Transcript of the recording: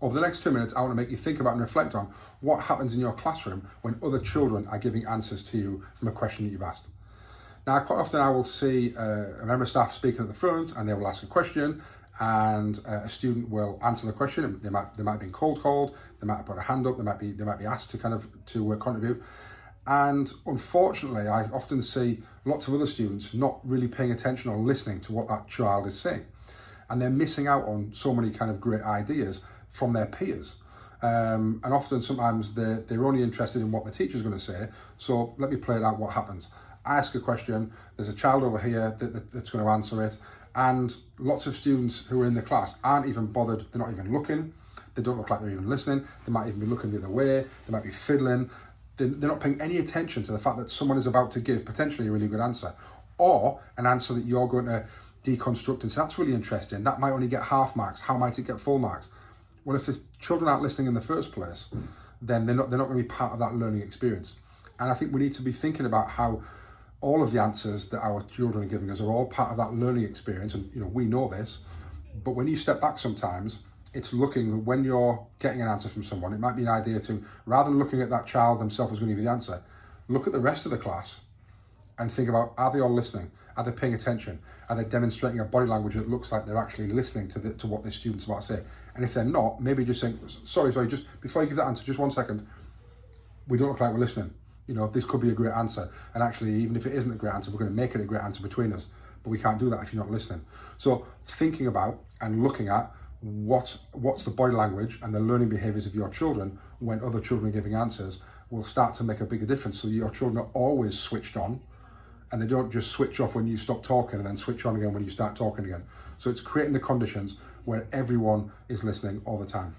Over the next 2 minutes, I want to make you think about and reflect on what happens in your classroom when other children are giving answers to you from a question that you've asked. Now, quite often I will see a member of staff speaking at the front, and they will ask a question, and a student will answer the question. They might have been cold called, they might have put a hand up, they might be asked to contribute. And unfortunately, I often see lots of other students not really paying attention or listening to what that child is saying, and they're missing out on so many kind of great ideas from their peers. And often, sometimes they're only interested in what the teacher's going to say. So let me play it out. What happens? I ask a question, there's a child over here that's going to answer it, and lots of students who are in the class aren't even bothered, they're not even looking, they don't look like they're even listening, they might even be looking the other way, they might be fiddling, they're not paying any attention to the fact that someone is about to give potentially a really good answer, or an answer that you're going to deconstruct and say, that's really interesting, that might only get half marks, how might it get full marks? Well, if the children aren't listening in the first place, then they're not going to be part of that learning experience. And I think we need to be thinking about how all of the answers that our children are giving us are all part of that learning experience. And we know this, but when you step back sometimes, it's looking, when you're getting an answer from someone, it might be an idea to, rather than looking at that child themselves who's going to give you the answer, look at the rest of the class and think about, are they all listening? Are they paying attention? Are they demonstrating a body language that looks like they're actually listening to what the student's about to say? And if they're not, maybe just saying, sorry, just before you give that answer, just 1 second, we don't look like we're listening. This could be a great answer. And actually, even if it isn't a great answer, we're going to make it a great answer between us. But we can't do that if you're not listening. So thinking about and looking at what's the body language and the learning behaviours of your children when other children are giving answers will start to make a bigger difference. So your children are always switched on, and they don't just switch off when you stop talking and then switch on again when you start talking again. So it's creating the conditions where everyone is listening all the time.